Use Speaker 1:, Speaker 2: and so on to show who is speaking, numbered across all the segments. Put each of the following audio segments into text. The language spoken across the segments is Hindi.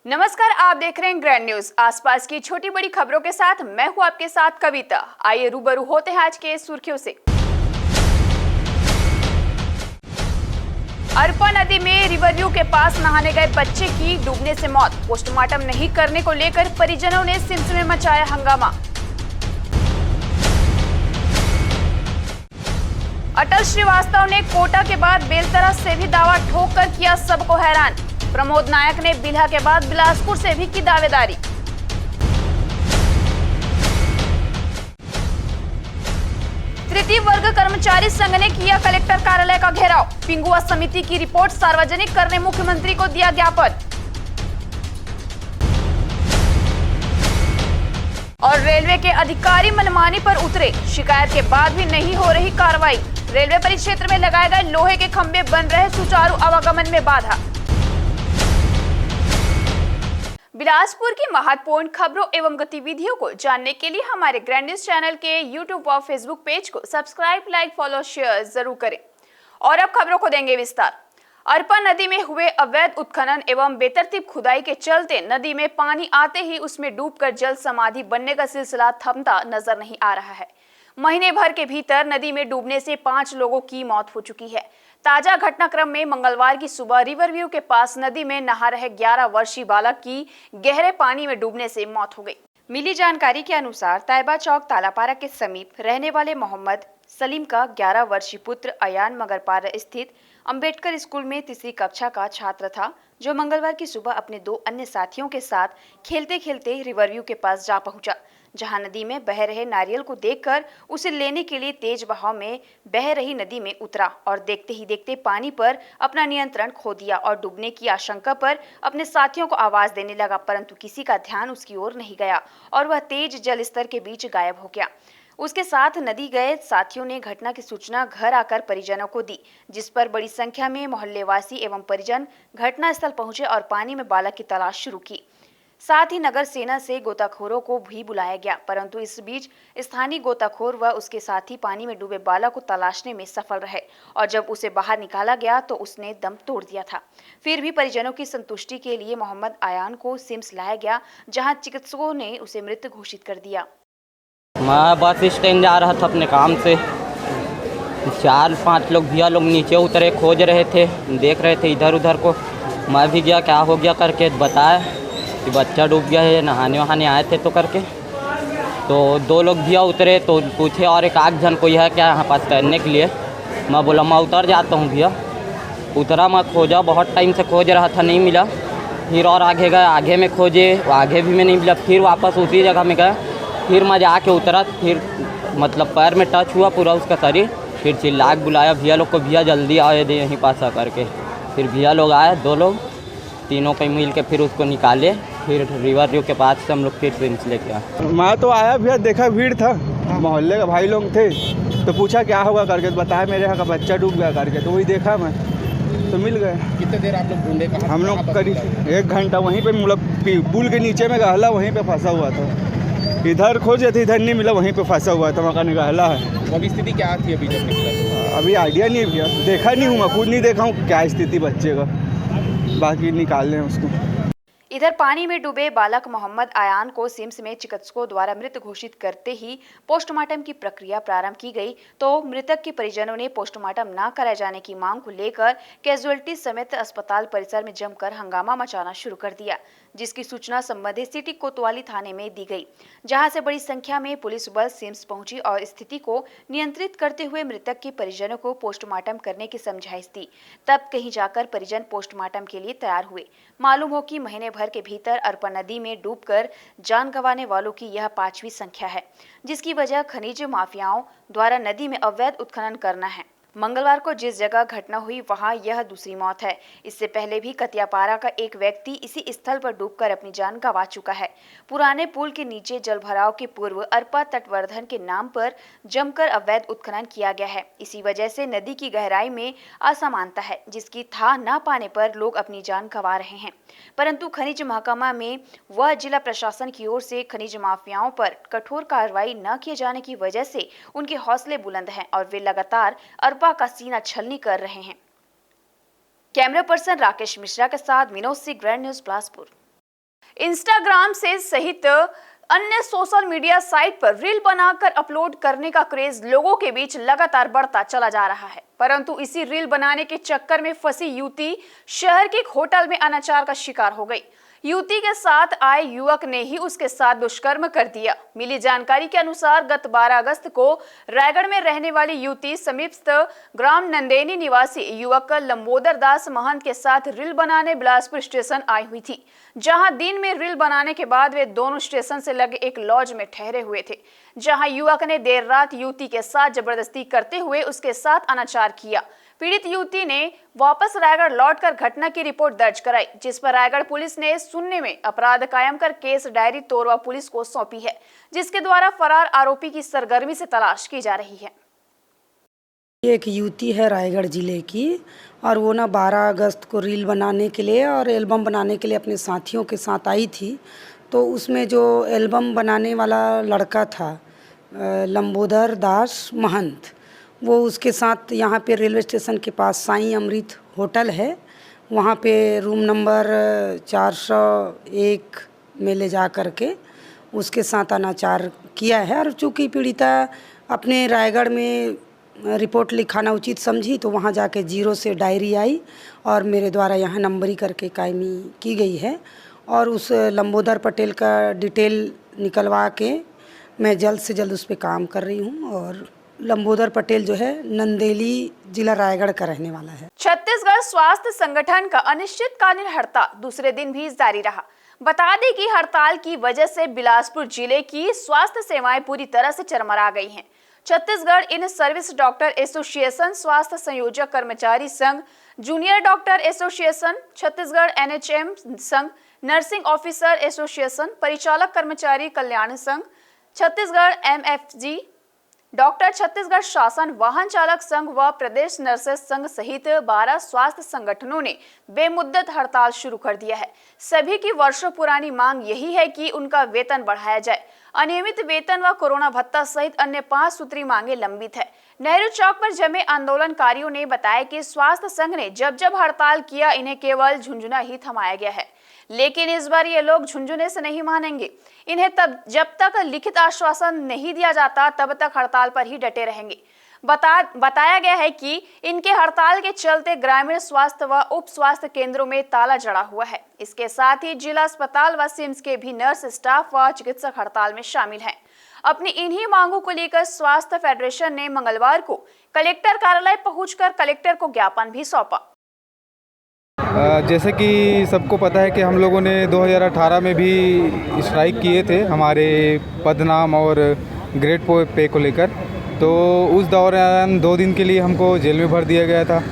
Speaker 1: नमस्कार, आप देख रहे हैं ग्रैंड न्यूज। आसपास की छोटी बड़ी खबरों के साथ मैं हूं आपके साथ कविता। आइए रूबरू होते हैं आज के सुर्खियों से। अरपा नदी में रिवरव्यू के पास नहाने गए बच्चे की डूबने से मौत। पोस्टमार्टम नहीं करने को लेकर परिजनों ने सिम्स में मचाया हंगामा। अटल श्रीवास्तव ने कोटा के बाद बेलतरा से भी दावा ठोककर किया सबको हैरान। प्रमोद नायक ने बिल्हा के बाद बिलासपुर से भी की दावेदारी। तृतीय वर्ग कर्मचारी संघ ने किया कलेक्टर कार्यालय का घेराव। पिंगुआ समिति की रिपोर्ट सार्वजनिक करने मुख्यमंत्री को दिया ज्ञापन। और रेलवे के अधिकारी मनमानी पर उतरे, शिकायत के बाद भी नहीं हो रही कार्रवाई। रेलवे परिक्षेत्र में लगाए गए लोहे के खंभे बन रहे सुचारू आवागमन में बाधा। बिलासपुर की महत्वपूर्ण खबरों एवं गतिविधियों को जानने के लिए हमारे ग्रैंड न्यूज चैनल के यूट्यूब और फेसबुक पेज को सब्सक्राइब, लाइक, फॉलो, शेयर जरूर करें। और अब खबरों को देंगे विस्तार। अरपा नदी में हुए अवैध उत्खनन एवं बेतरतीब खुदाई के चलते नदी में पानी आते ही उसमें डूबकर जल समाधि बनने का सिलसिला थमता नजर नहीं आ रहा है। महीने भर के भीतर नदी में डूबने से 5 लोगों की मौत हो चुकी है। ताजा घटनाक्रम में मंगलवार की सुबह रिवरव्यू के पास नदी में नहा रहे 11 वर्षीय बालक की गहरे पानी में डूबने से मौत हो गई। मिली जानकारी के अनुसार तैयबा चौक तालापारा के समीप रहने वाले मोहम्मद सलीम का 11 वर्षीय पुत्र अयान मगरपारा स्थित अंबेडकर स्कूल में तीसरी कक्षा का छात्र था, जो मंगलवार की सुबह अपने 2 अन्य साथियों के साथ खेलते खेलते रिवरव्यू के पास जा पहुंचा, जहां नदी में बह रहे नारियल को देखकर उसे लेने के लिए तेज बहाव में बह रही नदी में उतरा और देखते ही देखते पानी पर अपना नियंत्रण खो दिया और डूबने की आशंका पर अपने साथियों को आवाज देने लगा, परंतु किसी का ध्यान उसकी ओर नहीं गया और वह तेज जल स्तर के बीच गायब हो गया। उसके साथ नदी गए साथियों ने घटना की सूचना घर आकर परिजनों को दी, जिस पर बड़ी संख्या में मोहल्लेवासी एवं परिजन घटनास्थल पहुंचे और पानी में बालक की तलाश शुरू की। साथ ही नगर सेना से गोताखोरों को भी बुलाया गया, परंतु इस बीच स्थानीय गोताखोर व उसके साथी पानी में डूबे बालक को तलाशने में सफल रहे और जब उसे बाहर निकाला गया तो उसने दम तोड़ दिया था। फिर भी परिजनों की संतुष्टि के लिए मोहम्मद अयान को सिम्स लाया गया, जहां चिकित्सकों ने उसे मृत घोषित कर दिया।
Speaker 2: मैं बस स्टैंड जा रहा था अपने काम से। 4-5 लोग भैया लोग नीचे उतरे, खोज रहे थे, देख रहे थे इधर उधर को। मैं भी गया, क्या हो गया करके बताया कि बच्चा डूब गया है, नहाने वहाने आए थे तो करके। तो 2 लोग भैया उतरे तो पूछे और एक आध जन कोई है क्या यहाँ पास तैरने के लिए। मैं बोला मैं उतर जाता हूँ भैया। उतरा, मैं खोजा, बहुत टाइम से खोज रहा था, नहीं मिला। फिर और आगे गए, आगे में खोजे, आगे भी में नहीं मिला। फिर वापस उसी जगह में गए, फिर मैं जाके उतरा, फिर मतलब पैर में टच हुआ पूरा उसका शरीर। फिर चिल्ला के बुलाया भैया लोग को, भैया जल्दी आए दे यहीं पास आ करके। फिर भैया लोग आए, 2 लोग, तीनों को मिल के फिर उसको निकाले। फिर रिवरव्यू के पास से हम लोग फिर सिम्स लेके आए।
Speaker 3: मैं तो आया भैया, देखा भीड़ था, मोहल्ले का भाई लोग थे, तो पूछा क्या होगा करके, तो बताया मेरे यहाँ का बच्चा डूब गया करके। तो वही देखा मैं, तो मिल गए।
Speaker 4: कितने देर आप लोग ढूंढे? कहाँ?
Speaker 3: हम लोग करीब 1 घंटा वहीं पे, मतलब पुल के नीचे में गहला वहीं पे फंसा हुआ था। इधर खोजे थे, इधर नहीं मिला, वहीं पे फंसा हुआ था, मकान गहला है।
Speaker 4: अभी स्थिति क्या थी अभी जब निकला?
Speaker 3: अभी आइडिया नहीं है भैया, देखा नहीं हूँ, मैं खुद नहीं देखा हूँ क्या स्थिति बच्चे का, बाकी निकाल लें उसको।
Speaker 1: इधर पानी में डूबे बालक मोहम्मद अयान को सिम्स में चिकित्सकों द्वारा मृत घोषित करते ही पोस्टमार्टम की प्रक्रिया प्रारंभ की गई, तो मृतक के परिजनों ने पोस्टमार्टम न कराए जाने की मांग को लेकर कैजुअलिटी समेत अस्पताल परिसर में जमकर हंगामा मचाना शुरू कर दिया, जिसकी सूचना संबंधित सिटी कोतवाली थाने में दी गई, जहां से बड़ी संख्या में पुलिस बल सिम्स पहुंची और स्थिति को नियंत्रित करते हुए मृतक के परिजनों को पोस्टमार्टम करने की समझाइश दी। तब कहीं जाकर परिजन पोस्टमार्टम के लिए तैयार हुए। मालूम हो कि महीने भर के भीतर अरपा नदी में डूबकर जान गंवाने वालों की यह 5वीं संख्या है, जिसकी वजह खनिज माफियाओं द्वारा नदी में अवैध उत्खनन करना है। मंगलवार को जिस जगह घटना हुई वहां यह दूसरी मौत है। इससे पहले भी कतियापारा का एक व्यक्ति इसी स्थल पर डूबकर अपनी जान गंवा चुका है। पुराने पुल के नीचे जलभराव के पूर्व अरपा तटवर्धन के नाम पर जमकर अवैध उत्खनन किया गया है। इसी वजह से नदी की गहराई में असमानता है, जिसकी था न पाने पर लोग अपनी जान गंवा रहे हैं। परंतु खनिज महकमा में व जिला प्रशासन की ओर से खनिज माफियाओं पर कठोर कार्रवाई न किए जाने की वजह से उनके हौसले बुलंद हैं और वे लगातार अरपा का सीना छलनी कर रहे हैं। कैमरा पर्सन राकेश मिश्रा के साथ Vinod Singh, grand news, Bilaspur. Instagram से सहित अन्य सोशल मीडिया साइट पर रील बनाकर अपलोड करने का क्रेज लोगों के बीच लगातार बढ़ता चला जा रहा है। परंतु इसी रील बनाने के चक्कर में फंसी युवती शहर के एक होटल में अनाचार का शिकार हो गई। युवती के साथ आए युवक ने ही उसके साथ दुष्कर्म कर दिया। मिली जानकारी के अनुसार गत 12 अगस्त को रायगढ़ में रहने वाली युवती समीपस्थ ग्राम नंदेनी निवासी युवक लंबोदर दास महंत के साथ रील बनाने बिलासपुर स्टेशन आई हुई थी, जहां दिन में रील बनाने के बाद वे दोनों स्टेशन से लगे एक लॉज में ठहरे हुए थे, जहां युवक ने देर रात युवती के साथ जबरदस्ती करते हुए उसके साथ अनाचार किया। पीड़ित युवती ने वापस रायगढ़ लौटकर घटना की रिपोर्ट दर्ज कराई, जिस पर रायगढ़ पुलिस ने सुनने में अपराध कायम कर केस डायरी तोरवा पुलिस को सौंपी है, जिसके द्वारा फरार आरोपी की सरगर्मी से तलाश की जा रही है।
Speaker 5: एक युवती है रायगढ़ जिले की और वो ना 12 अगस्त को रील बनाने के लिए और एल्बम बनाने के लिए अपने साथियों के साथ आई थी। तो उसमें जो एल्बम बनाने वाला लड़का था लंबोदर दास महंत, वो उसके साथ यहाँ पे रेलवे स्टेशन के पास साईं अमृत होटल है, वहाँ पे रूम नंबर 401 में ले जा कर के उसके साथ अनाचार किया है। और चूँकि पीड़िता अपने रायगढ़ में रिपोर्ट लिखाना उचित समझी तो वहाँ जाके 0 से डायरी आई और मेरे द्वारा यहाँ नंबरी करके कायमी की गई है। और उस लंबोदर पटेल का डिटेल निकलवा के मैं जल्द से जल्द उस पर काम कर रही हूँ। और लंबोदर पटेल जो है नंदेली जिला रायगढ़ का रहने वाला है।
Speaker 1: छत्तीसगढ़ स्वास्थ्य संगठन का अनिश्चितकालीन हड़ताल दूसरे दिन भी जारी रहा। बता दें कि हड़ताल की वजह से बिलासपुर जिले की स्वास्थ्य सेवाएं पूरी तरह से चरमरा गई हैं। Chhattisgarh in service doctor association, स्वास्थ्य संयोजक कर्मचारी संघ, junior doctor association, Chhattisgarh NHM संघ, नर्सिंग ऑफिसर एसोसिएशन, परिचालक कर्मचारी कल्याण संघ, छत्तीसगढ़ एमएफजी, डॉक्टर छत्तीसगढ़ शासन वाहन चालक संघ व प्रदेश नर्सेस संघ सहित 12 स्वास्थ्य संगठनों ने बेमुद्दत हड़ताल शुरू कर दिया है। सभी की वर्षों पुरानी मांग यही है कि उनका वेतन बढ़ाया जाए। अनियमित वेतन व कोरोना भत्ता सहित अन्य 5 सूत्री मांगे लंबित है। नेहरू चौक पर जमे आंदोलनकारियों ने बताया कि स्वास्थ्य संघ ने जब हड़ताल किया, इन्हें केवल झुंझुना ही थमाया गया है, लेकिन इस बार ये लोग झुंझुने से नहीं मानेंगे। इन्हें तब जब तक लिखित आश्वासन नहीं दिया जाता तब तक हड़ताल पर ही डटे रहेंगे। बताया गया है कि इनके हड़ताल के चलते ग्रामीण स्वास्थ्य व उप स्वास्थ्य केंद्रों में ताला जड़ा हुआ है। इसके साथ ही जिला अस्पताल व सिम्स के भी नर्स स्टाफ व चिकित्सक हड़ताल में शामिल हैं। अपनी इन्हीं मांगों को लेकर स्वास्थ्य फेडरेशन ने मंगलवार को कलेक्टर कार्यालय पहुंचकर कलेक्टर को ज्ञापन भी सौंपा।
Speaker 6: जैसे कि सबको पता है कि हम लोगों ने 2018 में भी स्ट्राइक किए थे हमारे पदनाम और ग्रेड पे को लेकर। तो उस दौरान 2 दिन के लिए हमको जेल में भर दिया गया था।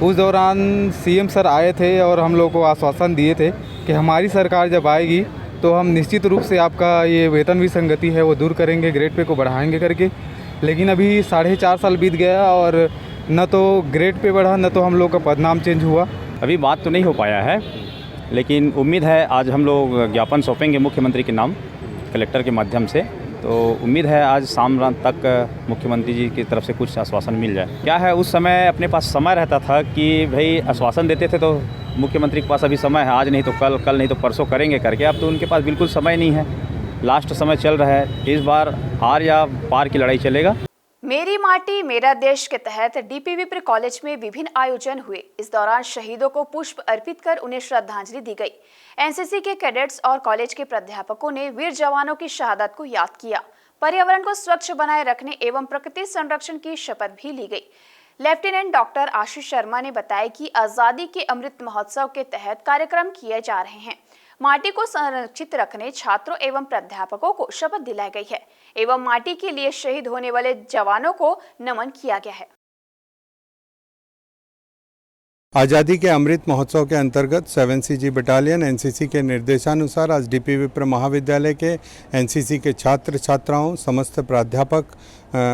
Speaker 6: उस दौरान सीएम सर आए थे और हम लोगों को आश्वासन दिए थे कि हमारी सरकार जब आएगी तो हम निश्चित रूप से आपका ये वेतन विसंगति है वो दूर करेंगे, ग्रेड पे को बढ़ाएंगे करके। लेकिन अभी 4.5 साल बीत गया और न तो ग्रेड पे बढ़ा न तो हम लोग का पदनाम चेंज हुआ।
Speaker 7: अभी बात तो नहीं हो पाया है, लेकिन उम्मीद है आज हम लोग ज्ञापन सौंपेंगे मुख्यमंत्री के नाम कलेक्टर के माध्यम से। तो उम्मीद है आज शाम रात तक मुख्यमंत्री जी की तरफ से कुछ आश्वासन मिल जाए। क्या है, उस समय अपने पास समय रहता था कि भाई आश्वासन देते थे तो मुख्यमंत्री के पास अभी समय है, आज नहीं तो कल नहीं तो परसों करेंगे करके। अब तो उनके पास बिल्कुल समय नहीं है, लास्ट समय चल रहा है। इस बार हार या पार की लड़ाई चलेगा।
Speaker 1: मेरी माटी मेरा देश के तहत डीपी विप्र कॉलेज में विभिन्न आयोजन हुए। इस दौरान शहीदों को पुष्प अर्पित कर उन्हें श्रद्धांजलि दी गई। एनसीसी के कैडेट्स और कॉलेज के प्राध्यापकों ने वीर जवानों की शहादत को याद किया। पर्यावरण को स्वच्छ बनाए रखने एवं प्रकृति संरक्षण की शपथ भी ली गई। लेफ्टिनेंट डॉक्टर आशीष शर्मा ने बताया कि आजादी के अमृत महोत्सव के तहत कार्यक्रम किए जा रहे हैं। माटी को संरक्षित रखने छात्रों एवं प्राध्यापकों को शपथ दिलाई गई है एवं माटी के लिए शहीद होने वाले जवानों को नमन किया गया है।
Speaker 8: आज़ादी के अमृत महोत्सव के अंतर्गत 7CG बटालियन एनसीसी के निर्देशानुसार आज डीपी विप्र महाविद्यालय के एनसीसी के छात्र छात्राओं, समस्त प्राध्यापक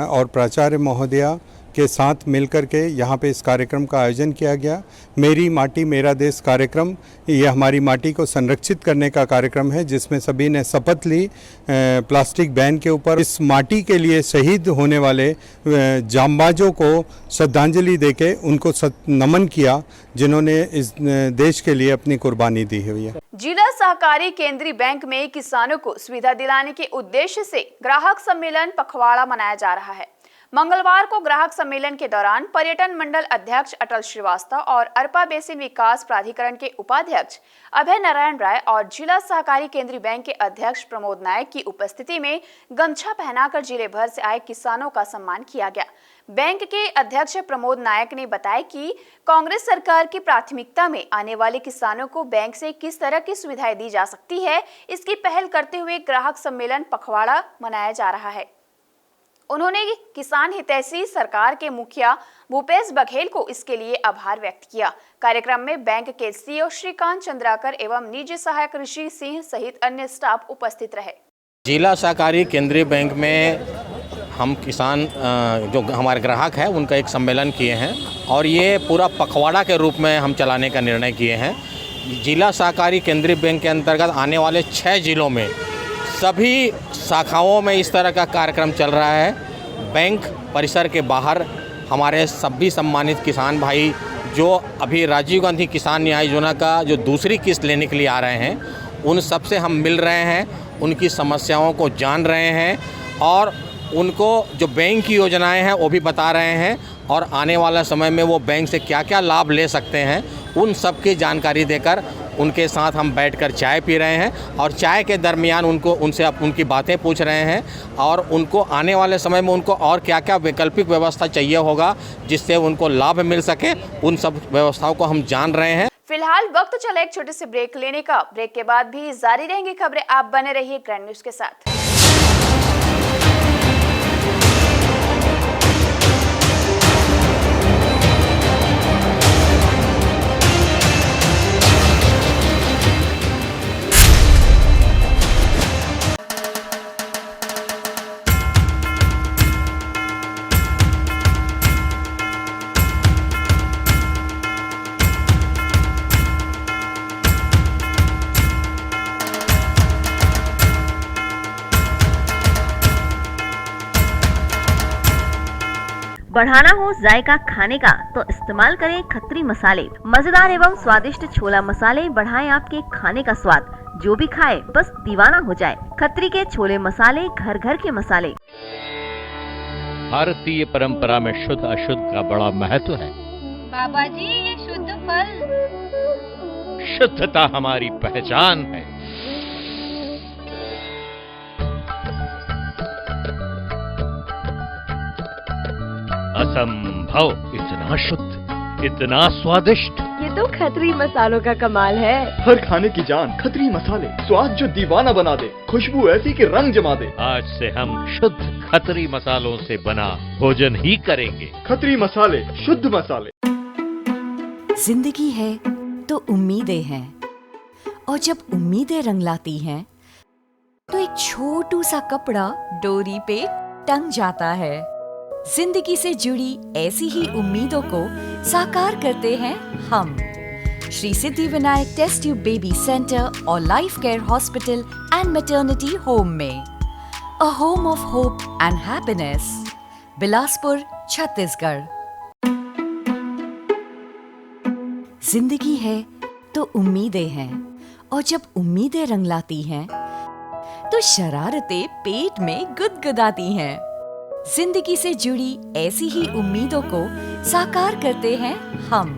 Speaker 8: और प्राचार्य महोदया के साथ मिलकर के यहाँ पे इस कार्यक्रम का आयोजन किया गया। मेरी माटी मेरा देश कार्यक्रम, ये हमारी माटी को संरक्षित करने का कार्यक्रम है, जिसमें सभी ने शपथ ली प्लास्टिक बैन के ऊपर। इस माटी के लिए शहीद होने वाले जांबाजों को श्रद्धांजलि देके उनको नमन किया, जिन्होंने इस देश के लिए अपनी कुर्बानी दी हुई है।
Speaker 1: जिला सहकारी केंद्रीय बैंक में किसानों को सुविधा दिलाने के उद्देश्य से ग्राहक सम्मेलन पखवाड़ा मनाया जा रहा है। मंगलवार को ग्राहक सम्मेलन के दौरान पर्यटन मंडल अध्यक्ष अटल श्रीवास्तव और अरपा बेसिन विकास प्राधिकरण के उपाध्यक्ष अभय नारायण राय और जिला सहकारी केंद्रीय बैंक के अध्यक्ष प्रमोद नायक की उपस्थिति में गमछा पहनाकर जिले भर से आए किसानों का सम्मान किया गया। बैंक के अध्यक्ष प्रमोद नायक ने बताया कि कांग्रेस सरकार की प्राथमिकता में आने वाले किसानों को बैंक से किस तरह की सुविधाएं दी जा सकती है, इसकी पहल करते हुए ग्राहक सम्मेलन पखवाड़ा मनाया जा रहा है। उन्होंने किसान हितैषी सरकार के मुखिया भूपेश बघेल को इसके लिए आभार व्यक्त किया। कार्यक्रम में बैंक के सीईओ श्रीकांत चंद्राकर एवं निजी सहायक ऋषि सिंह सहित अन्य स्टाफ उपस्थित रहे।
Speaker 9: जिला सहकारी केंद्रीय बैंक में हम किसान जो हमारे ग्राहक हैं उनका एक सम्मेलन किए हैं और ये पूरा पखवाड़ा के रूप में हम चलाने का निर्णय किए हैं। जिला सहकारी केंद्रीय बैंक के अंतर्गत आने वाले 6 जिलों में सभी शाखाओं में इस तरह का कार्यक्रम चल रहा है। बैंक परिसर के बाहर हमारे सभी सम्मानित किसान भाई जो अभी राजीव गांधी किसान न्याय योजना का जो दूसरी किस्त लेने के लिए आ रहे हैं, उन सब से हम मिल रहे हैं, उनकी समस्याओं को जान रहे हैं और उनको जो बैंक की योजनाएं हैं वो भी बता रहे हैं और आने वाला समय में वो बैंक से क्या क्या लाभ ले सकते हैं उन सब की जानकारी देकर उनके साथ हम बैठकर चाय पी रहे हैं और चाय के दरमियान उनसे उनकी बातें पूछ रहे हैं और उनको आने वाले समय में उनको और क्या क्या वैकल्पिक व्यवस्था चाहिए होगा जिससे उनको लाभ मिल सके, उन सब व्यवस्थाओं को हम जान रहे हैं।
Speaker 1: फिलहाल वक्त चला एक छोटे से ब्रेक लेने का। ब्रेक के बाद भी जारी रहेंगी खबरें, आप बने रहिए ग्रैंड न्यूज के साथ।
Speaker 10: बढ़ाना हो जायका खाने का तो इस्तेमाल करें खत्री मसाले। मजेदार एवं स्वादिष्ट छोला मसाले बढ़ाएं आपके खाने का स्वाद। जो भी खाए बस दीवाना हो जाए। खत्री के छोले मसाले घर घर के मसाले।
Speaker 11: भारतीय परंपरा में शुद्ध अशुद्ध का बड़ा महत्व है।
Speaker 12: बाबा जी ये शुद्ध फल।
Speaker 11: शुद्धता हमारी पहचान है। असंभव, इतना शुद्ध, इतना स्वादिष्ट।
Speaker 10: ये तो खत्री मसालों का कमाल है।
Speaker 13: हर खाने की जान खत्री मसाले, स्वाद जो दीवाना बना दे, खुशबू ऐसी कि रंग जमा दे।
Speaker 11: आज से हम शुद्ध खत्री मसालों से बना भोजन ही करेंगे।
Speaker 13: खत्री मसाले, शुद्ध मसाले।
Speaker 14: जिंदगी है तो उम्मीदें हैं और जब उम्मीदें रंग लाती हैं तो एक छोटू सा कपड़ा डोरी पे टंग जाता है। जिंदगी से जुड़ी ऐसी ही उम्मीदों को साकार करते हैं हम। Shri Siddhi Vinayak test tube baby centre और life care hospital and maternity home में। A home of hope and happiness, Bilaspur, Chhattisgarh. जिंदगी है तो उम्मीदें हैं और जब उम्मीदें रंग लाती हैं तो शरारतें पेट में गुदगुदाती हैं। जिंदगी से जुड़ी ऐसी ही उम्मीदों को साकार करते हैं हम।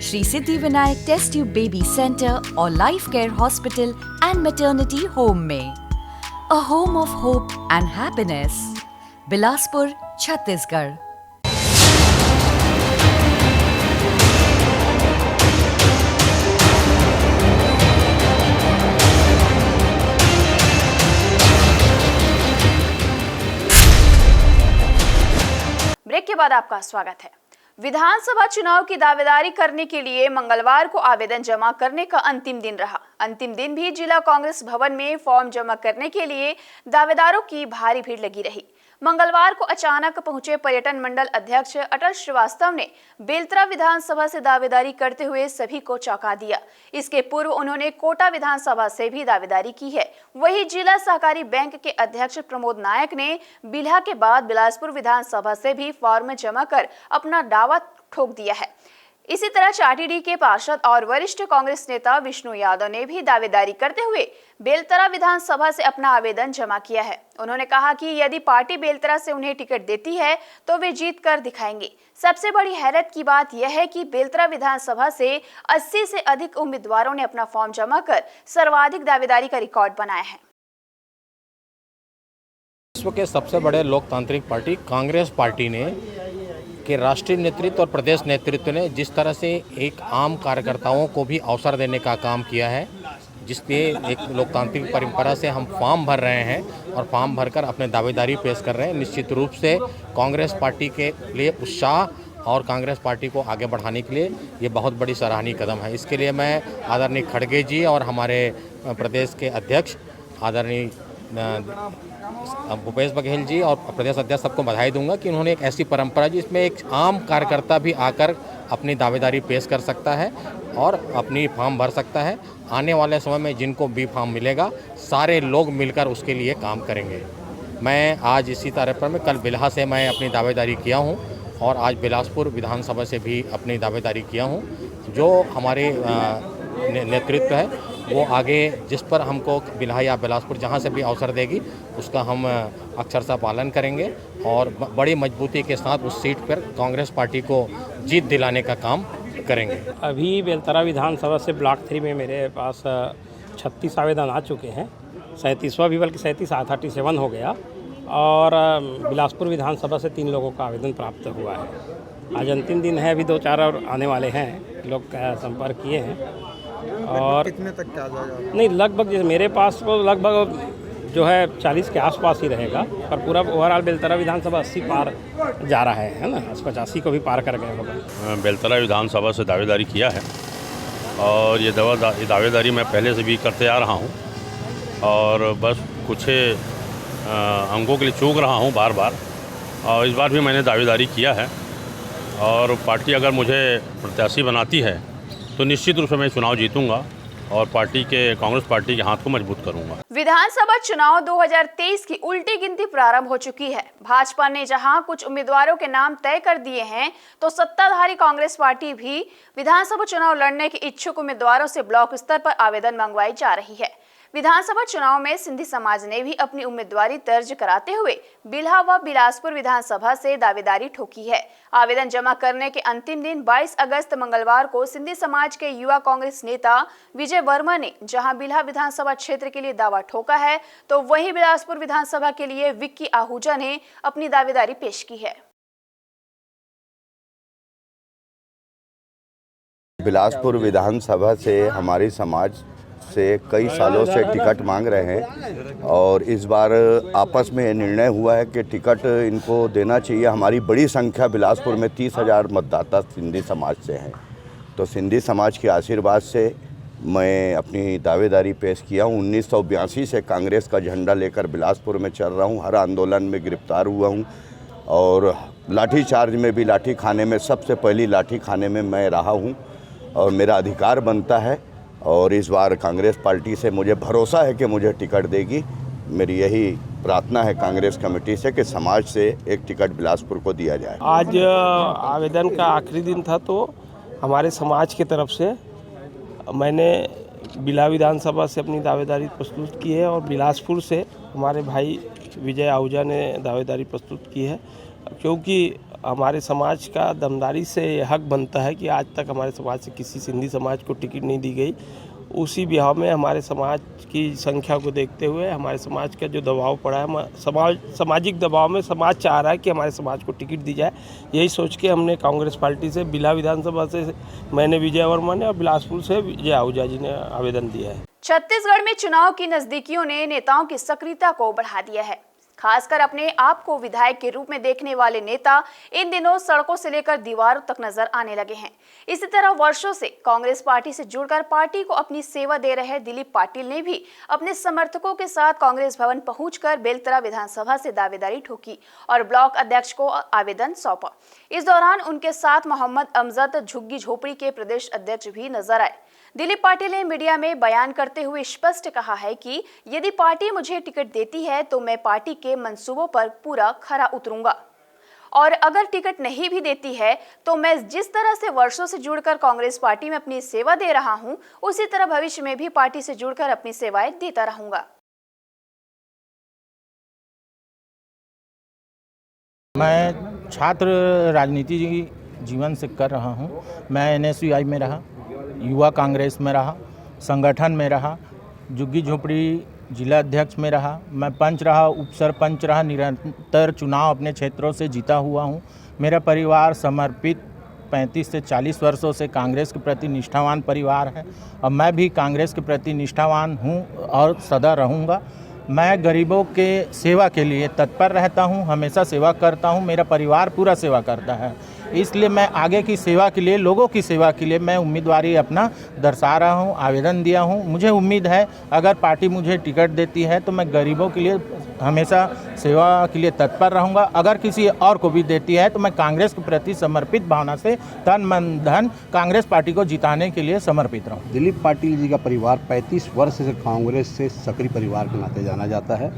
Speaker 14: Shri Siddhi Vinayak test tube baby centre और life care hospital and maternity home में। A home of hope and happiness, Bilaspur, Chhattisgarh.
Speaker 1: Break के बाद आपका स्वागत है। विधानसभा चुनाव की दावेदारी करने के लिए मंगलवार को आवेदन जमा करने का अंतिम दिन रहा। अंतिम दिन भी जिला कांग्रेस भवन में फॉर्म जमा करने के लिए दावेदारों की भारी भीड़ लगी रही। मंगलवार को अचानक पहुंचे पर्यटन मंडल अध्यक्ष अटल श्रीवास्तव ने बेलतरा विधानसभा से दावेदारी करते हुए सभी को चौंका दिया। इसके पूर्व उन्होंने कोटा विधानसभा से भी दावेदारी की है। वहीं जिला सहकारी बैंक के अध्यक्ष प्रमोद नायक ने बिल्हा के बाद बिलासपुर विधानसभा से भी फॉर्म जमा कर अपना दावा ठोक दिया है। इसी तरह चाटीडी के पार्षद और वरिष्ठ कांग्रेस नेता विष्णु यादव ने भी दावेदारी करते हुए बेलतरा विधानसभा से अपना आवेदन जमा किया है। उन्होंने कहा कि यदि पार्टी बेलतरा से उन्हें टिकट देती है तो वे जीत कर दिखाएंगे। सबसे बड़ी हैरत की बात यह है कि बेलतरा विधानसभा से 80 से अधिक उम्मीदवारों ने अपना फॉर्म जमा कर सर्वाधिक दावेदारी का रिकॉर्ड बनाया है।
Speaker 9: विश्व के सबसे बड़े लोकतांत्रिक पार्टी कांग्रेस पार्टी ने कि राष्ट्रीय नेतृत्व और प्रदेश नेतृत्व ने जिस तरह से एक आम कार्यकर्ताओं को भी अवसर देने का काम किया है, जिसपे एक लोकतांत्रिक परंपरा से हम फॉर्म भर रहे हैं और फॉर्म भरकर अपने दावेदारी पेश कर रहे हैं। निश्चित रूप से कांग्रेस पार्टी के लिए उत्साह और कांग्रेस पार्टी को आगे बढ़ाने के लिए ये बहुत बड़ी सराहनीय कदम है। इसके लिए मैं आदरणीय खड़गे जी और हमारे प्रदेश के अध्यक्ष आदरणीय भूपेश बघेल जी और प्रदेश अध्यक्ष सबको बधाई दूंगा कि उन्होंने एक ऐसी परंपरा जिसमें एक आम कार्यकर्ता भी आकर अपनी दावेदारी पेश कर सकता है और अपनी फॉर्म भर सकता है। आने वाले समय में जिनको भी फॉर्म मिलेगा सारे लोग मिलकर उसके लिए काम करेंगे। मैं आज इसी तरह पर मैं कल बिल्हा से मैं अपनी दावेदारी किया हूं और आज बिलासपुर विधानसभा से भी अपनी दावेदारी किया हूं। जो हमारे नेतृत्व है वो आगे जिस पर हमको बिल्हा या बिलासपुर जहाँ से भी अवसर देगी उसका हम अक्षरशः पालन करेंगे और बड़ी मजबूती के साथ उस सीट पर कांग्रेस पार्टी को जीत दिलाने का काम करेंगे।
Speaker 15: अभी बेलतरा विधानसभा से ब्लॉक 3 में मेरे पास 36 आवेदन आ चुके हैं। 37वां भी बल्कि 37 हो गया और बिलासपुर विधानसभा से 3 लोगों का आवेदन प्राप्त हुआ है। आज अंतिम दिन है, अभी 2-4 और आने वाले हैं। लोग संपर्क किए हैं और
Speaker 6: कितने तक क्या आ जाएगा?
Speaker 15: नहीं, लगभग मेरे पास तो लगभग जो है 40 के आसपास ही रहेगा, पर पूरा ओवरऑल बेलतरा विधानसभा 80 पार जा रहा है ना, 85 को भी पार कर गए होगा।
Speaker 16: बेलतरा विधानसभा से दावेदारी किया है और ये दावेदारी मैं पहले से भी करते आ रहा हूँ और बस कुछ अंकों के लिए चूक रहा हूँ बार बार, और इस बार भी मैंने दावेदारी किया है और पार्टी अगर मुझे प्रत्याशी बनाती है तो निश्चित रूप से मैं चुनाव जीतूंगा और पार्टी के कांग्रेस पार्टी के हाथ को मजबूत करूंगा।
Speaker 1: विधानसभा चुनाव 2023 की उल्टी गिनती प्रारंभ हो चुकी है। भाजपा ने जहां कुछ उम्मीदवारों के नाम तय कर दिए हैं तो सत्ताधारी कांग्रेस पार्टी भी विधानसभा चुनाव लड़ने के इच्छुक उम्मीदवारों से ब्लॉक स्तर पर आवेदन मंगवाई जा रही है। विधानसभा चुनाव में सिंधी समाज ने भी अपनी उम्मीदवारी दर्ज कराते हुए बिल्हा व बिलासपुर विधानसभा से दावेदारी ठोकी है। आवेदन जमा करने के अंतिम दिन 22 अगस्त मंगलवार को सिंधी समाज के युवा कांग्रेस नेता विजय वर्मा ने जहां बिल्हा विधानसभा क्षेत्र के लिए दावा ठोका है तो वहीं बिलासपुर विधानसभा के लिए विक्की आहूजा ने अपनी दावेदारी पेश की है।
Speaker 17: बिलासपुर विधानसभा से हमारी समाज से कई सालों से टिकट मांग रहे हैं और इस बार आपस में निर्णय हुआ है कि टिकट इनको देना चाहिए। हमारी बड़ी संख्या बिलासपुर में 30,000 मतदाता सिंधी समाज से हैं, तो सिंधी समाज के आशीर्वाद से मैं अपनी दावेदारी पेश किया हूँ। 1982 से कांग्रेस का झंडा लेकर बिलासपुर में चल रहा हूँ। हर आंदोलन में गिरफ्तार हुआ हूँ और लाठी चार्ज में भी, लाठी खाने में सबसे पहली लाठी खाने में मैं रहा हूँ और मेरा अधिकार बनता है। और इस बार कांग्रेस पार्टी से मुझे भरोसा है कि मुझे टिकट देगी। मेरी यही प्रार्थना है कांग्रेस कमेटी से कि समाज से एक टिकट बिलासपुर को दिया जाए।
Speaker 15: आज आवेदन का आखिरी दिन था तो हमारे समाज की तरफ से मैंने बिल्हा विधानसभा से अपनी दावेदारी प्रस्तुत की है और बिलासपुर से हमारे भाई विजय आहूजा ने दावेदारी प्रस्तुत की है, क्योंकि हमारे समाज का दमदारी से हक बनता है कि आज तक हमारे समाज से किसी सिंधी समाज को टिकट नहीं दी गई। उसी बिहाव में हमारे समाज की संख्या को देखते हुए हमारे समाज का जो दबाव पड़ा है, सामाजिक दबाव में समाज चाह रहा है कि हमारे समाज को टिकट दी जाए। यही सोच के हमने कांग्रेस पार्टी से बिल्हा विधानसभा से मैंने विजय वर्मा ने और बिलासपुर से विजय आहूजा जी ने आवेदन दिया है।
Speaker 1: छत्तीसगढ़ में चुनाव की नजदीकियों ने नेताओं की सक्रियता को बढ़ा दिया है। खासकर अपने आप को विधायक के रूप में देखने वाले नेता इन दिनों सड़कों से लेकर दीवारों तक नजर आने लगे हैं। इसी तरह वर्षों से कांग्रेस पार्टी से जुड़कर पार्टी को अपनी सेवा दे रहे दिलीप पाटिल ने भी अपने समर्थकों के साथ कांग्रेस भवन पहुंचकर बेलतरा विधानसभा से दावेदारी ठोकी और ब्लॉक अध्यक्ष को आवेदन सौंपा। इस दौरान उनके साथ मोहम्मद अमजद झुग्गी झोपड़ी के प्रदेश अध्यक्ष भी नजर आए। दिलीप पाटिल ने मीडिया में बयान करते हुए स्पष्ट कहा है कि यदि पार्टी मुझे टिकट देती है तो मैं पार्टी के मंसूबों पर पूरा खरा उतरूंगा और अगर टिकट नहीं भी देती है तो मैं जिस तरह से वर्षों से जुड़कर कांग्रेस पार्टी में अपनी सेवा दे रहा हूं, उसी तरह भविष्य में भी पार्टी से जुड़कर अपनी सेवाएं देता रहूंगा।
Speaker 18: मैं छात्र राजनीति जीवन से कर रहा हूं। मैं NSUI में रहा, युवा कांग्रेस में रहा, संगठन में रहा, झुग्गी झोपड़ी जिला अध्यक्ष में रहा, मैं पंच रहा, उप सरपंच रहा, निरंतर चुनाव अपने क्षेत्रों से जीता हुआ हूं। मेरा परिवार समर्पित 35 से 40 वर्षों से कांग्रेस के प्रति निष्ठावान परिवार है और मैं भी कांग्रेस के प्रति निष्ठावान हूं और सदा रहूंगा। मैं गरीबों के सेवा के लिए तत्पर रहता हूं, हमेशा सेवा करता हूं, मेरा परिवार पूरा सेवा करता है। इसलिए मैं आगे की सेवा के लिए, लोगों की सेवा के लिए मैं उम्मीदवारी अपना दर्शा रहा हूं, आवेदन दिया हूं। मुझे उम्मीद है अगर पार्टी मुझे टिकट देती है तो मैं गरीबों के लिए हमेशा सेवा के लिए तत्पर रहूंगा। अगर किसी और को भी देती है तो मैं कांग्रेस के प्रति समर्पित भावना से तन मन धन कांग्रेस पार्टी को जिताने के लिए समर्पित रहूँ।
Speaker 19: दिलीप पाटिल जी का परिवार 35 वर्ष से कांग्रेस से सक्रिय परिवार के नाते जाना जाता है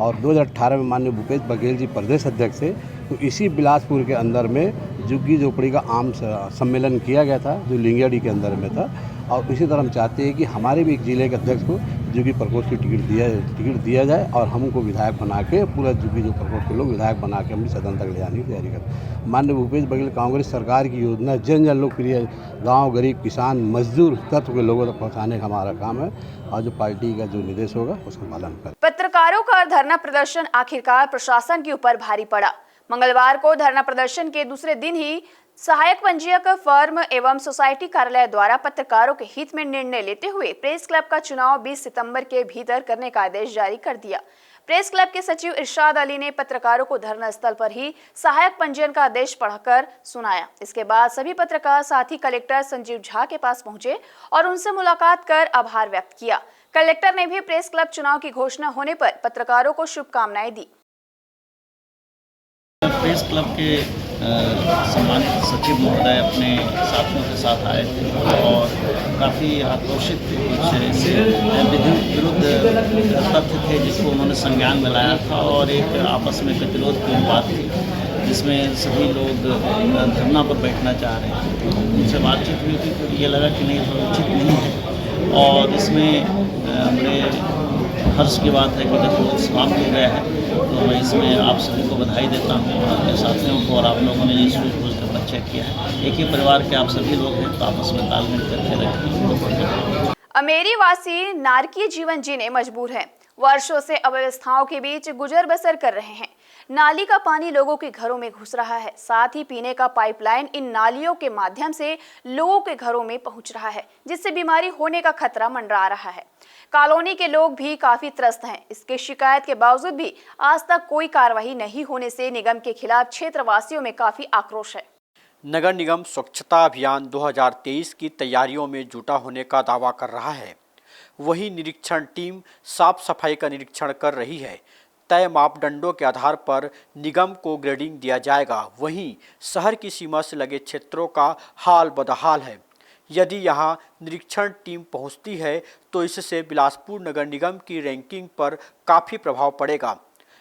Speaker 19: और 2018 में माननीय भूपेश बघेल जी प्रदेश अध्यक्ष थे तो इसी बिलासपुर के अंदर में झुग्गी झोपड़ी का आम सम्मेलन किया गया था जो लिंगियाडी के अंदर में था। और इसी तरह हम चाहते हैं कि हमारे भी एक जिले के अध्यक्ष को झुग्गी प्रकोष्ठ की टिकट दिया जाए और हम उनको विधायक बना के पूरा झुग्गी जो प्रकोष्ठ के लोग विधायक बना के हम सदन तक ले जाने की तैयारी करें। माननीय भूपेश बघेल कांग्रेस सरकार की योजना जन जन लोकप्रिय गाँव गरीब किसान मजदूर तत्व के लोगों तक पहुँचाने का हमारा काम है और जो पार्टी का जो निर्देश होगा उसका पालन करें।
Speaker 1: पत्रकारों का धरना प्रदर्शन आखिरकार प्रशासन के ऊपर भारी पड़ा। मंगलवार को धरना प्रदर्शन के दूसरे दिन ही सहायक पंजीयक फर्म एवं सोसाइटी कार्यालय द्वारा पत्रकारों के हित में निर्णय लेते हुए प्रेस क्लब का चुनाव 20 सितंबर के भीतर करने का आदेश जारी कर दिया। प्रेस क्लब के सचिव इरशाद अली ने पत्रकारों को धरना स्थल पर ही सहायक पंजीयन का आदेश पढ़कर सुनाया। इसके बाद सभी पत्रकार साथी कलेक्टर संजीव झा के पास पहुंचे और उनसे मुलाकात कर आभार व्यक्त किया। कलेक्टर ने भी प्रेस क्लब चुनाव की घोषणा होने पर पत्रकारों को शुभकामनाएं दी।
Speaker 20: प्रेस क्लब के सम्मानित सचिव महोदय अपने साथियों के साथ आए थे और काफ़ी आक्रोशित थे। कुछ से विरुद्ध तथ्य थे जिसको उन्होंने संज्ञान में लाया था और एक आपस में गतिरोध की बात थी जिसमें सभी लोग धरना पर बैठना चाह रहे थे। उनसे बातचीत हुई थी तो ये लगा कि नहीं, तो उचित नहीं है और इसमें हमने हर्ष की बात है कि गतिरोध समाप्त हो गया है। तो मैं इसमें आप सभी को बधाई देता हूँ और अपने साथियों को और आप लोगों ने ये सूझबूझ कर परिचय किया है। एक ही परिवार के आप सभी लोग हैं तो आपस में तालमेल करके रखें।
Speaker 1: अमेरी वासी नारकीय जीवन जीने मजबूर हैं। वर्षों से अव्यवस्थाओं के बीच गुजर बसर कर रहे हैं। नाली का पानी लोगों के घरों में घुस रहा है, साथ ही पीने का पाइपलाइन इन नालियों के माध्यम से लोगों के घरों में पहुंच रहा है, जिससे बीमारी होने का खतरा मंडरा रहा है। कॉलोनी के लोग भी काफी त्रस्त हैं। इसके शिकायत के बावजूद भी आज तक कोई कार्रवाई नहीं होने से निगम के खिलाफ क्षेत्रवासियों में काफी आक्रोश है।
Speaker 21: नगर निगम स्वच्छता अभियान 2023 की तैयारियों में जुटा होने का दावा कर रहा है। वहीं निरीक्षण टीम साफ सफाई का निरीक्षण कर रही है। तय मापदंडों के आधार पर निगम को ग्रेडिंग दिया जाएगा। वहीं शहर की सीमा से लगे क्षेत्रों का हाल बदहाल है। यदि यहां निरीक्षण टीम पहुंचती है तो इससे बिलासपुर नगर निगम की रैंकिंग पर काफ़ी प्रभाव पड़ेगा।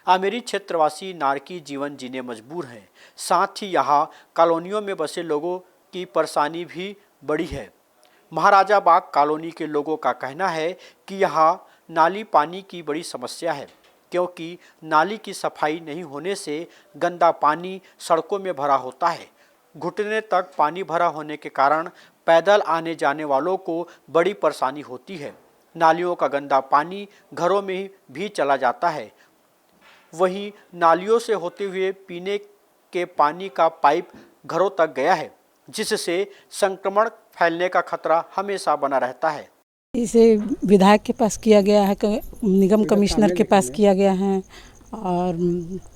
Speaker 21: आमेरी क्षेत्रवासी नारकी जीवन जीने मजबूर हैं। साथ ही यहां कॉलोनियों में बसे लोगों की परेशानी भी बड़ी है। महाराजा बाग कॉलोनी के लोगों का कहना है कि यहाँ नाली पानी की बड़ी समस्या है, क्योंकि नाली की सफाई नहीं होने से गंदा पानी सड़कों में भरा होता है। घुटने तक पानी भरा होने के कारण पैदल आने जाने वालों को बड़ी परेशानी होती है। नालियों का गंदा पानी घरों में भी चला जाता है। वहीं नालियों से होते हुए पीने के पानी का पाइप घरों तक गया है, जिससे संक्रमण फैलने का खतरा हमेशा बना रहता है।
Speaker 5: इसे विधायक के पास किया गया है, निगम कमिश्नर के पास किया गया है
Speaker 2: और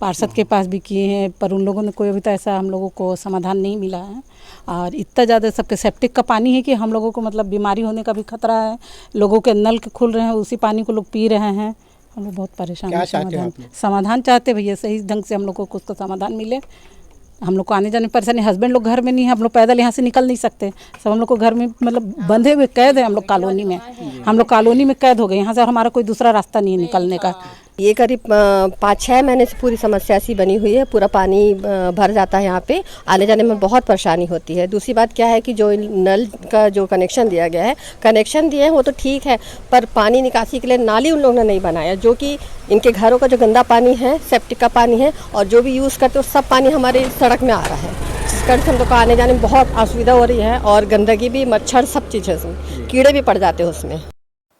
Speaker 2: पार्षद के पास भी किए हैं, पर उन लोगों ने कोई अभी तक ऐसा हम लोगों को समाधान नहीं मिला है। और इतना ज़्यादा सबके सेप्टिक का पानी है कि हम लोगों को मतलब बीमारी होने का भी खतरा है। लोगों के नल के खुल रहे हैं, उसी पानी को लोग पी रहे हैं। हम लोग बहुत परेशान हैं। समाधान चाहते भैया, सही ढंग से हम लोग को उसका समाधान मिले। हम लोग को आने जाने में परेशानी, हस्बैंड लोग घर में नहीं है, हम लोग पैदल यहाँ से निकल नहीं सकते। सब हम लोग को घर में मतलब बंधे हुए कैद है। हम लोग कॉलोनी में, हम लोग कॉलोनी में कैद हो गए यहाँ से, और हमारा कोई दूसरा रास्ता नहीं है निकलने का।
Speaker 22: ये करीब 5-6 महीने से पूरी समस्या सी बनी हुई है। पूरा पानी भर जाता है यहाँ पे, आने जाने में बहुत परेशानी होती है। दूसरी बात क्या है कि जो नल का जो कनेक्शन दिया गया है, कनेक्शन दिए हैं वो तो ठीक है, पर पानी निकासी के लिए नाली उन लोगों ने नहीं बनाया, जो कि इनके घरों का जो गंदा पानी है, सेप्टिक का पानी है, और जो भी यूज़ करते हैं सब पानी हमारे सड़क में आ रहा है, जिस कारण से हम लोग को आने जाने में बहुत असुविधा हो रही है। और गंदगी भी, मच्छर, सब चीज़ है उसमें, कीड़े भी पड़ जाते हैं उसमें।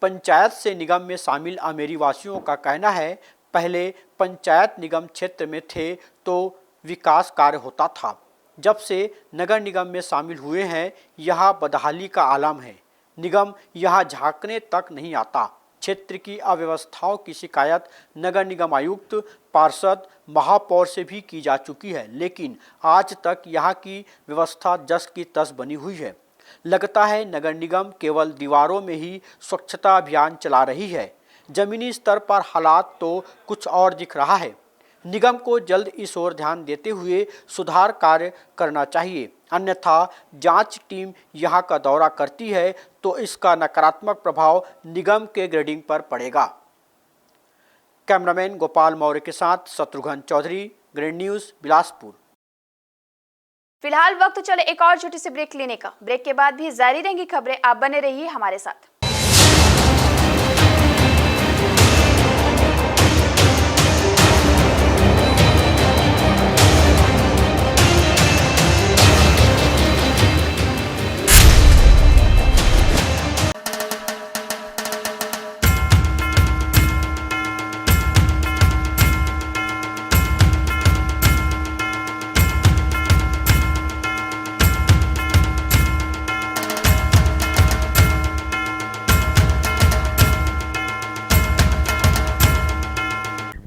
Speaker 21: पंचायत से निगम में शामिल आमेरी वासियों का कहना है, पहले पंचायत निगम क्षेत्र में थे तो विकास कार्य होता था। जब से नगर निगम में शामिल हुए हैं, यहाँ बदहाली का आलम है। निगम यहाँ झांकने तक नहीं आता। क्षेत्र की अव्यवस्थाओं की शिकायत नगर निगम आयुक्त, पार्षद, महापौर से भी की जा चुकी है, लेकिन आज तक यहाँ की व्यवस्था जस की तस बनी हुई है। लगता है नगर निगम केवल दीवारों में ही स्वच्छता अभियान चला रही है। जमीनी स्तर पर हालात तो कुछ और दिख रहा है। निगम को जल्द इस ओर ध्यान देते हुए सुधार कार्य करना चाहिए, अन्यथा जांच टीम यहां का दौरा करती है तो इसका नकारात्मक प्रभाव निगम के ग्रेडिंग पर पड़ेगा। कैमरामैन गोपाल मौर्य के साथ शत्रुघ्न चौधरी, ग्रैंड न्यूज, बिलासपुर।
Speaker 1: फिलहाल वक्त चले एक और छोटी सी ब्रेक लेने का। ब्रेक के बाद भी जारी रहेंगी खबरें, आप बने रहिए हमारे साथ।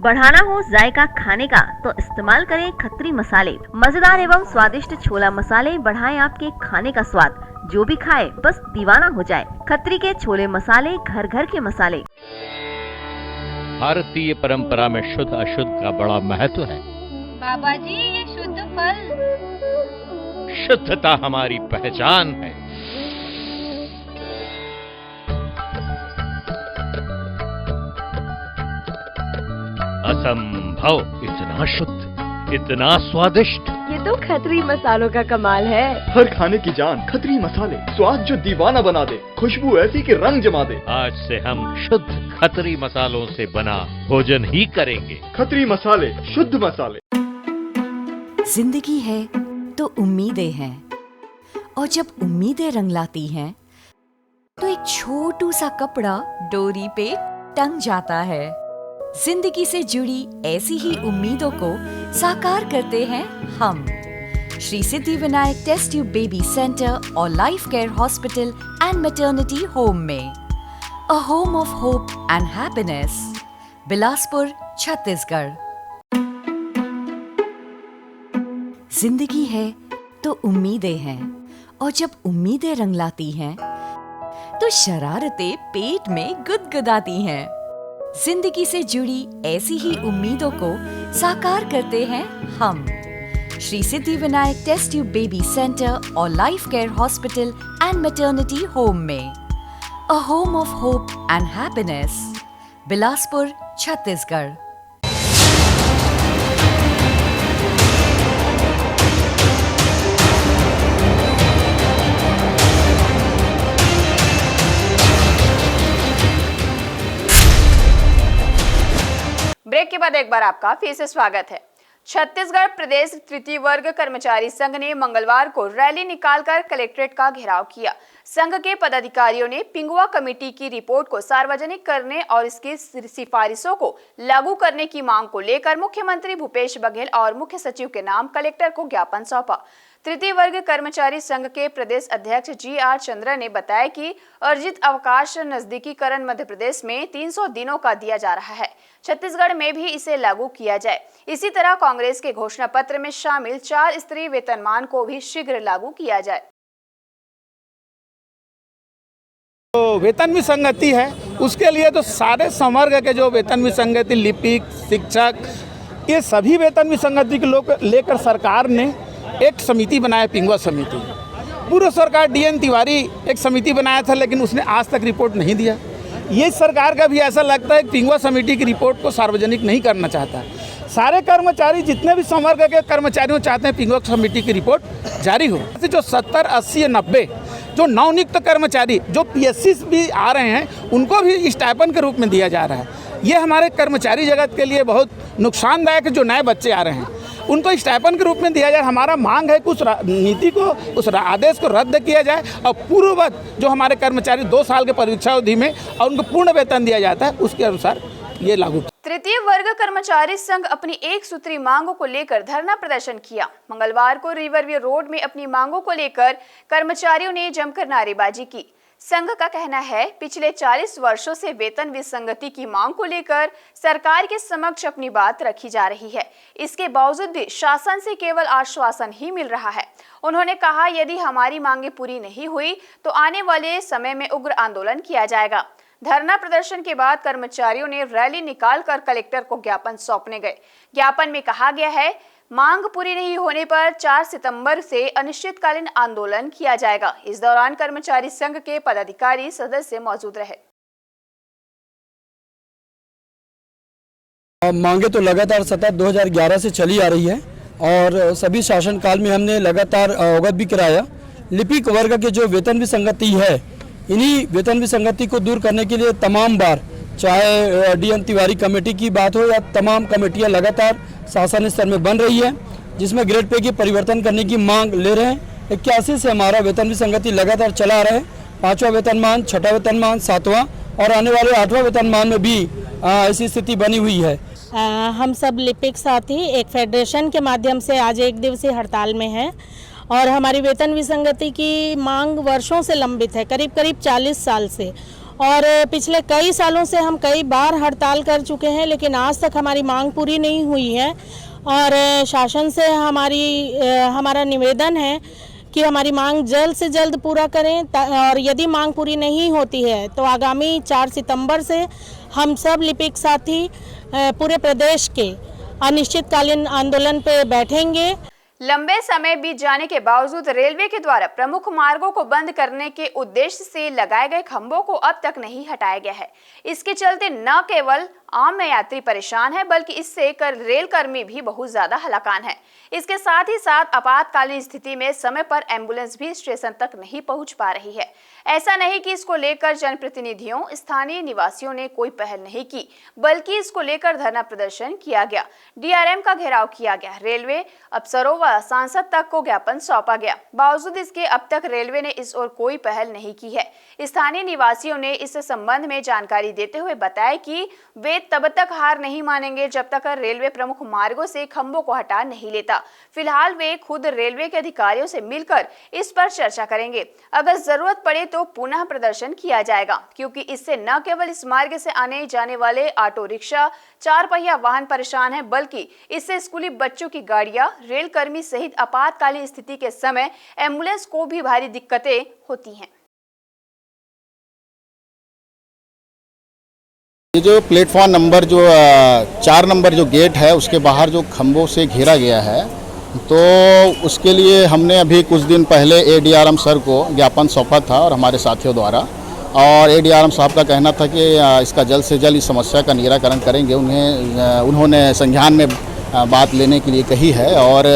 Speaker 10: बढ़ाना हो जायका खाने का तो इस्तेमाल करें खत्री मसाले। मजेदार एवं स्वादिष्ट छोला मसाले बढ़ाएं आपके खाने का स्वाद, जो भी खाए बस दीवाना हो जाए। खत्री के छोले मसाले, घर घर के मसाले।
Speaker 11: भारतीय परंपरा में शुद्ध अशुद्ध का बड़ा महत्व है।
Speaker 12: बाबा जी ये शुद्ध फल।
Speaker 11: शुद्धता हमारी पहचान है। असंभव, इतना शुद्ध, इतना स्वादिष्ट।
Speaker 23: ये तो खत्री मसालों का कमाल है।
Speaker 13: हर खाने की जान खत्री मसाले, स्वाद जो दीवाना बना दे, खुशबू ऐसी कि रंग जमा दे।
Speaker 11: आज से हम शुद्ध खत्री मसालों से बना भोजन ही करेंगे।
Speaker 13: खत्री मसाले, शुद्ध मसाले।
Speaker 14: जिंदगी है तो उम्मीदें हैं, और जब उम्मीदें रंग लाती हैं तो एक छोटू सा कपड़ा डोरी पे टंग जाता है। जिंदगी से जुड़ी ऐसी ही उम्मीदों को साकार करते हैं हम। Shri Siddhi Vinayak test tube baby centre और life care hospital and maternity home में। A home of hope and happiness, Bilaspur, Chhattisgarh. जिंदगी है तो उम्मीदें हैं, और जब उम्मीदें रंग लाती हैं तो शरारतें पेट में गुदगुदाती हैं। जिंदगी से जुड़ी ऐसी ही उम्मीदों को साकार करते हैं हम। Shri Siddhi Vinayak test tube baby centre और life care hospital and maternity home में। A home of hope and happiness, Bilaspur, Chhattisgarh.
Speaker 1: Break के बाद एक बार आपका फिर से स्वागत है। छत्तीसगढ़ प्रदेश तृतीय वर्ग कर्मचारी संघ ने मंगलवार को रैली निकालकर कलेक्ट्रेट का घेराव किया। संघ के पदाधिकारियों ने पिंगुआ कमेटी की रिपोर्ट को सार्वजनिक करने और इसकी सिफारिशों को लागू करने की मांग को लेकर मुख्यमंत्री भूपेश बघेल और मुख्य सचिव के नाम कलेक्टर को ज्ञापन सौंपा। तृतीय वर्ग कर्मचारी संघ के प्रदेश अध्यक्ष GR चंद्र ने बताया कि अर्जित अवकाश नजदीकीकरण मध्य प्रदेश में 300 दिनों का दिया जा रहा है, छत्तीसगढ़ में भी इसे लागू किया जाए। इसी तरह कांग्रेस के घोषणा पत्र में शामिल 4 स्तरीय वेतनमान को भी शीघ्र लागू किया जाए।
Speaker 15: तो वेतन विसंगति है, उसके लिए तो सारे संवर्ग के जो वेतन विसंगति, लिपिक, शिक्षक, ये सभी वेतन विसंगति के लेकर सरकार ने एक समिति बनाया, पिंगुआ समिति। पूर्व सरकार DN तिवारी एक समिति बनाया था, लेकिन उसने आज तक रिपोर्ट नहीं दिया। ये सरकार का भी ऐसा लगता है कि पिंगुआ समिति की रिपोर्ट को सार्वजनिक नहीं करना चाहता। सारे कर्मचारी, जितने भी संवर्ग के कर्मचारी चाहते हैं पिंगुआ समिति की रिपोर्ट जारी हो। जो 70, 80 या 90 जो नवनियुक्त कर्मचारी जो PSC भी आ रहे हैं, उनको भी स्टाइपेंड के रूप में दिया जा रहा है। ये हमारे कर्मचारी जगत के लिए बहुत नुकसानदायक है। जो नए बच्चे आ रहे हैं उनको स्टाइपेंड के रूप में दिया जाए। हमारा मांग है कि उस नीति को, उस आदेश को रद्द किया जाए और पूर्ववत जो हमारे कर्मचारी 2 साल के परीक्षा अवधि में और उनको पूर्ण वेतन दिया जाता है, उसके अनुसार ये लागू।
Speaker 1: तृतीय वर्ग कर्मचारी संघ अपनी एक सूत्री मांगों को लेकर धरना प्रदर्शन किया। मंगलवार को रिवरव्यू रोड में अपनी मांगों को लेकर कर्मचारियों ने जमकर नारेबाजी की। संघ का कहना है, पिछले 40 वर्षों से वेतन विसंगति की मांग को लेकर सरकार के समक्ष अपनी बात रखी जा रही है। इसके बावजूद भी शासन से केवल आश्वासन ही मिल रहा है। उन्होंने कहा, यदि हमारी मांगें पूरी नहीं हुई तो आने वाले समय में उग्र आंदोलन किया जाएगा। धरना प्रदर्शन के बाद कर्मचारियों ने रैली निकालकर कलेक्टर को ज्ञापन सौंपने गए। ज्ञापन में कहा गया है, मांग पूरी नहीं होने पर 4 सितंबर से अनिश्चितकालीन आंदोलन किया जाएगा। इस दौरान कर्मचारी संघ के पदाधिकारी सदस्य मौजूद रहे।
Speaker 3: मांगे तो लगातार सतत 2011 से चली आ रही है और सभी शासनकाल में हमने लगातार अवगत भी कराया। लिपिक वर्ग के जो वेतन विसंगति है, इन्हीं वेतन विसंगति को दूर करने के लिए तमाम बार, चाहे DN तिवारी कमेटी की बात हो या तमाम कमेटियां लगातार शासन स्तर में बन रही है, जिसमें ग्रेड पे की परिवर्तन करने की मांग ले रहे हैं। 81 से हमारा वेतन विसंगति लगातार चला आ रहा है। 5वां वेतनमान, 6वां वेतनमान, 7वां और आने वाले 8वां वेतनमान में भी ऐसी स्थिति बनी हुई है।
Speaker 4: हम सब लिपिक साथी एक फेडरेशन के माध्यम से आज 1 दिवसीय हड़ताल में हैं और हमारी वेतन विसंगति की मांग वर्षों से लंबित है, करीब 40 साल से। और पिछले कई सालों से हम कई बार हड़ताल कर चुके हैं, लेकिन आज तक हमारी मांग पूरी नहीं हुई है। और शासन से हमारा निवेदन है कि हमारी मांग जल्द से जल्द पूरा करें, और यदि मांग पूरी नहीं होती है तो आगामी 4 सितंबर से हम सब लिपिक साथी पूरे प्रदेश के अनिश्चितकालीन आंदोलन पर बैठेंगे।
Speaker 1: लंबे समय बीत जाने के बावजूद रेलवे के द्वारा प्रमुख मार्गों को बंद करने के उद्देश्य से लगाए गए खंभों को अब तक नहीं हटाया गया है। इसके चलते न केवल आम यात्री परेशान है, बल्कि इससे रेल कर्मी भी बहुत ज्यादा हलाकान है। इसके साथ ही साथ आपातकालीन स्थिति में समय पर एम्बुलेंस भी स्टेशन तक नहीं पहुंच पा रही है। ऐसा नहीं कि इसको लेकर जनप्रतिनिधियों, स्थानीय निवासियों ने कोई पहल नहीं की, बल्कि इसको लेकर धरना प्रदर्शन किया गया, DRM का घेराव किया गया, रेलवे अफसरों व सांसद तक को ज्ञापन सौंपा गया। बावजूद इसके अब तक रेलवे ने इस ओर कोई पहल नहीं की है। स्थानीय निवासियों ने इस संबंध में जानकारी देते हुए बताया कि वे तब तक हार नहीं मानेंगे जब तक रेलवे प्रमुख मार्गों से खंभों को हटा नहीं लेता। फिलहाल वे खुद रेलवे के अधिकारियों से मिलकर इस पर चर्चा करेंगे। अगर जरूरत पड़े तो पुनः प्रदर्शन किया जाएगा, क्योंकि इससे न केवल इस मार्ग से आने जाने वाले ऑटो रिक्शा, 4 पहिया वाहन परेशान है, बल्कि इससे स्कूली बच्चों की गाड़ियां, रेल कर्मी सहित आपातकालीन स्थिति के समय एम्बुलेंस को भी भारी दिक्कतें होती हैं।
Speaker 7: ये जो प्लेटफॉर्म नंबर 4 नंबर जो गेट है, उसके बाहर जो खंभों से घेरा गया है, तो उसके लिए हमने अभी कुछ दिन पहले ADRM सर को ज्ञापन सौंपा था और हमारे साथियों द्वारा, और ADRM साहब का कहना था कि इसका जल्द से जल्द इस समस्या का निराकरण करेंगे। उन्होंने संज्ञान में बात लेने के लिए कही है, और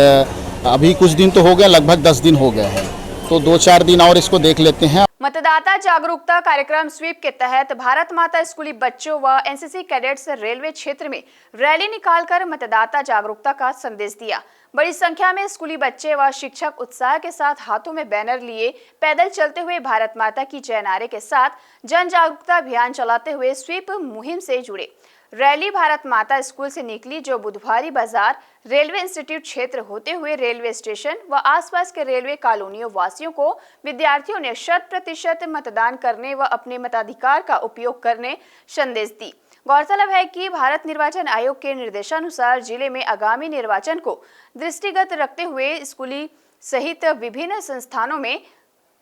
Speaker 7: अभी कुछ दिन तो हो गया, लगभग 10 दिन हो गए हैं, तो 2-4 दिन और इसको देख लेते हैं।
Speaker 1: मतदाता जागरूकता कार्यक्रम स्वीप के तहत भारत माता स्कूली बच्चों व NCC कैडेट्स रेलवे क्षेत्र में रैली निकालकर मतदाता जागरूकता का संदेश दिया। बड़ी संख्या में स्कूली बच्चे व शिक्षक उत्साह के साथ हाथों में बैनर लिए पैदल चलते हुए भारत माता की जय नारे के साथ जन जागरूकता अभियान चलाते हुए स्वीप मुहिम से जुड़े। रैली भारत माता स्कूल से निकली, जो बुधवारी बाजार, रेलवे इंस्टीट्यूट क्षेत्र होते हुए रेलवे स्टेशन व आसपास के रेलवे कॉलोनियों वासियों को विद्यार्थियों ने 100% मतदान करने व अपने मताधिकार का उपयोग करने संदेश दी। गौरतलब है कि भारत निर्वाचन आयोग के निर्देशानुसार जिले में आगामी निर्वाचन को दृष्टिगत रखते हुए स्कूली सहित विभिन्न संस्थानों में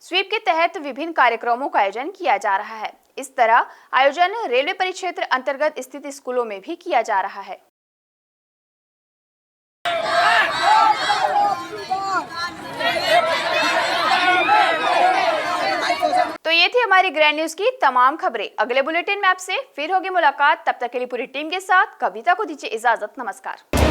Speaker 1: स्वीप के तहत विभिन्न कार्यक्रमों का आयोजन किया जा रहा है। इस तरह आयोजन रेलवे परिक्षेत्र अंतर्गत स्थित स्कूलों में भी किया जा रहा है। तो ये थी हमारी ग्रैंड न्यूज की तमाम खबरें। अगले बुलेटिन में आपसे फिर होगी मुलाकात। तब तक के लिए पूरी टीम के साथ कविता को दीजिए इजाजत। नमस्कार।